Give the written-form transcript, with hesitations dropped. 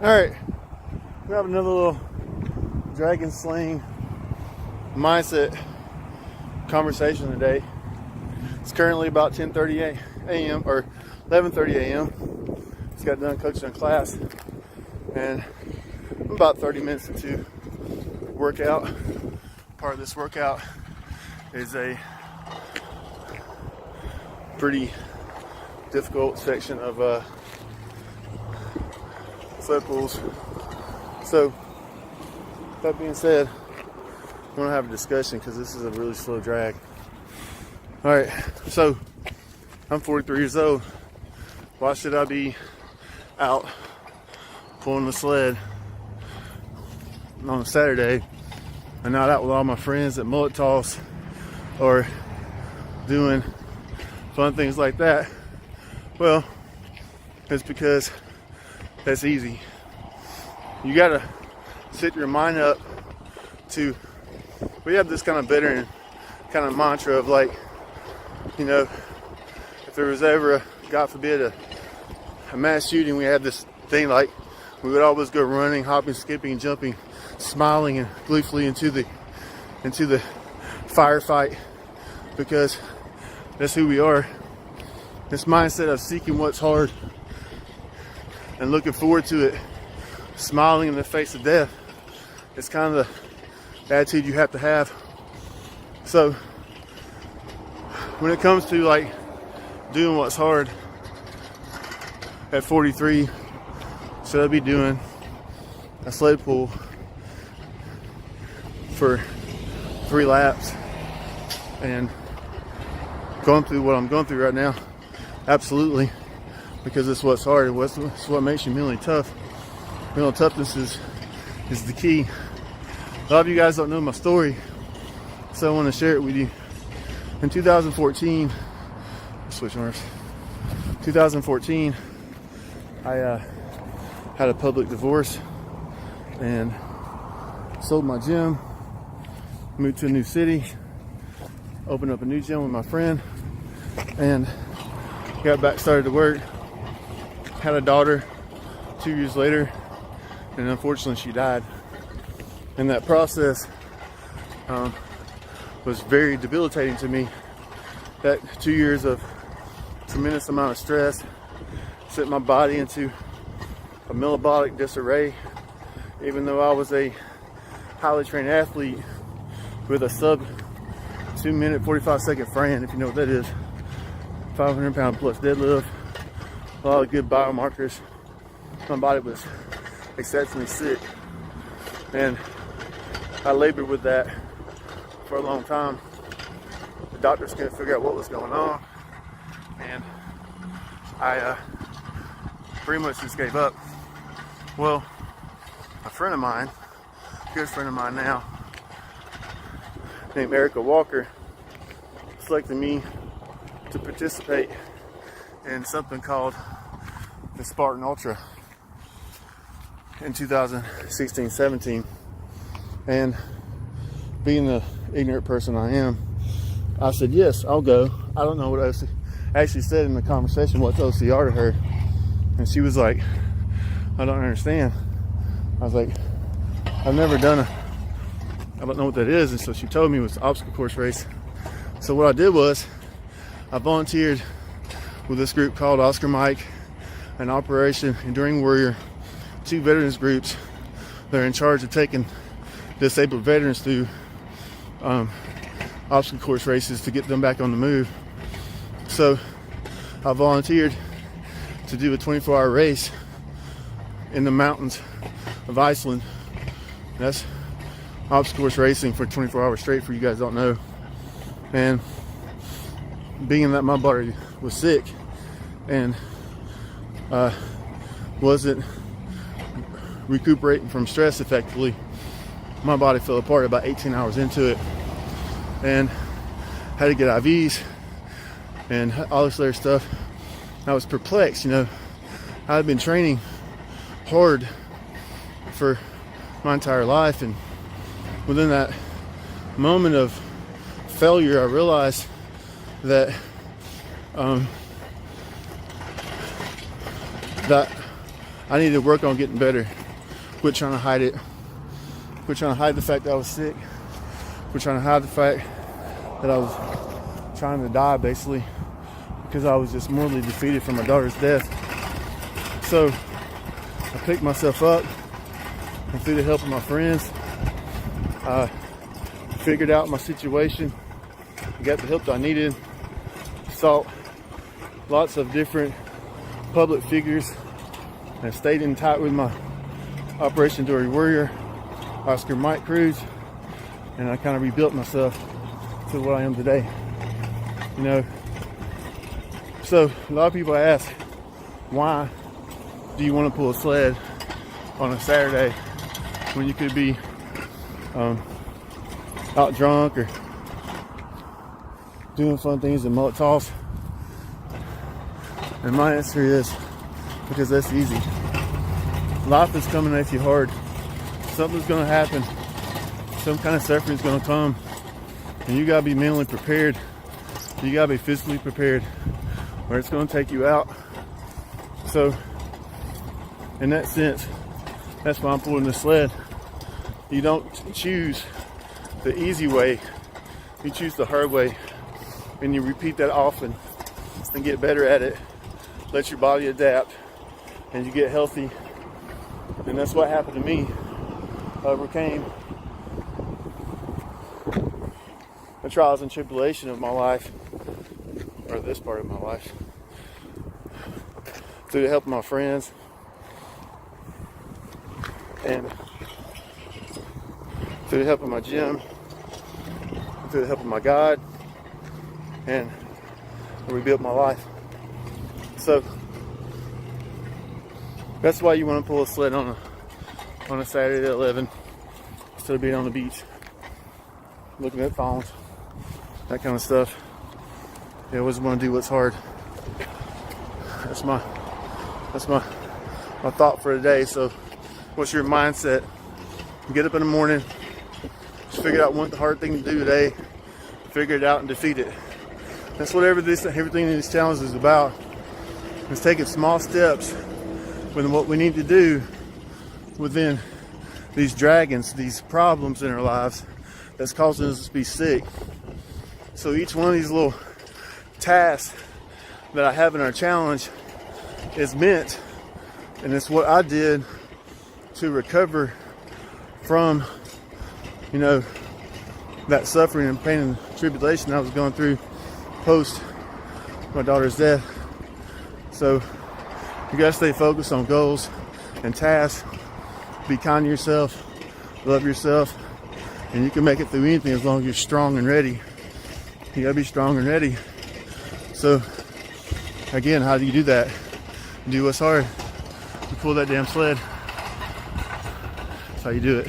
Alright, we have another little dragon slaying mindset conversation today. It's currently about 10:30 a.m. or 11:30 a.m. Just got done coaching a class, and I'm about 30 minutes into workout. Part of this workout is a pretty difficult section of sled pulls. So, that being said, I want to have a discussion because this is a really slow drag. Alright, so I'm 43 years old. Why should I be out pulling the sled on a Saturday and not out with all my friends at mullet toss or doing fun things like that? Well, it's because that's easy. You gotta set your mind up to, we have this kind of veteran kind of mantra of like, you know, if there was ever a, God forbid, a mass shooting, we had this thing like we would always go running, hopping, skipping, jumping, smiling and gleefully into the firefight, because that's who we are. This mindset of seeking what's hard and looking forward to it, smiling in the face of death, it's kind of the attitude you have to have. So when it comes to like doing what's hard at 43, should I be doing a sled pull for 3 laps and going through what I'm going through right now? Absolutely, because it's what's hard and it's what makes you mentally tough. Mental toughness is the key. A lot of you guys don't know my story, so I want to share it with you. In 2014, switch arms. 2014, I had a public divorce and sold my gym, moved to a new city, opened up a new gym with my friend, and got back, started to work. Had a daughter 2 years later, and unfortunately she died. And that process was very debilitating to me. That 2 years of tremendous amount of stress sent my body into a metabolic disarray. Even though I was a highly trained athlete with a sub 2 minute 45 second Fran, if you know what that is, 500 pound plus deadlift, a lot of good biomarkers, my body was exceptionally sick, and I labored with that for a long time. The doctors couldn't figure out what was going on, and I pretty much just gave up. Well, a friend of mine, good friend of mine now, named Erica Walker, selected me to participate in something called the Spartan Ultra in 2016-17. And being the ignorant person I am, I said, yes, I'll go. I don't know what I actually said in the conversation, what's OCR to her. And she was like, I don't understand. I was like, I've never done I don't know what that is. And so she told me it was an obstacle course race. So what I did was I volunteered with this group called Oscar Mike and Operation Enduring Warrior, 2 veterans groups that are in charge of taking disabled veterans through obstacle course races to get them back on the move. So I volunteered to do a 24-hour race in the mountains of Iceland. That's obstacle course racing for 24 hours straight, for you guys don't know. And being that my body was sick and wasn't recuperating from stress effectively, my body fell apart about 18 hours into it, and had to get IVs and all this other stuff. I was perplexed, you know. I had been training hard for my entire life, and within that moment of failure, I realized that that I needed to work on getting better. Quit trying to hide it. Quit trying to hide the fact that I was sick. Quit trying to hide the fact that I was trying to die, basically, because I was just mortally defeated from my daughter's death. So I picked myself up, and through the help of my friends, I figured out my situation, got the help that I needed, sought lots of different public figures, and stayed in tight with my Operation Dory Warrior, Oscar Mike Cruz, and I kind of rebuilt myself to what I am today. You know, so a lot of people ask, why do you want to pull a sled on a Saturday when you could be out drunk or doing fun things in mullet toss? And my answer is, because that's easy. Life is coming at you hard. Something's going to happen. Some kind of suffering is going to come. And you got to be mentally prepared. You got to be physically prepared, or it's going to take you out. So, in that sense, that's why I'm pulling the sled. You don't choose the easy way. You choose the hard way. And you repeat that often and get better at it. Let your body adapt. And you get healthy. And that's what happened to me. I overcame the trials and tribulation of my life, or this part of my life, through the help of my friends and through the help of my gym, through the help of my God, and I rebuilt my life. So that's why you want to pull a sled on a Saturday at 11 instead of being on the beach looking at phones, that kind of stuff. You always want to do what's hard. That's my thought for today. So what's your mindset? Get up in the morning, just figure out what the hard thing to do today, figure it out and defeat it. That's what everything in this challenge is about. Is taking small steps with what we need to do within these dragons, these problems in our lives that's causing us to be sick. So each one of these little tasks that I have in our challenge is meant, and it's what I did to recover from, you know, that suffering and pain and tribulation I was going through post my daughter's death. So you gotta stay focused on goals and tasks. Be kind to yourself, love yourself, and you can make it through anything as long as you're strong and ready. You gotta be strong and ready. So again, how do you do that? Do what's hard. You pull that damn sled. That's how you do it.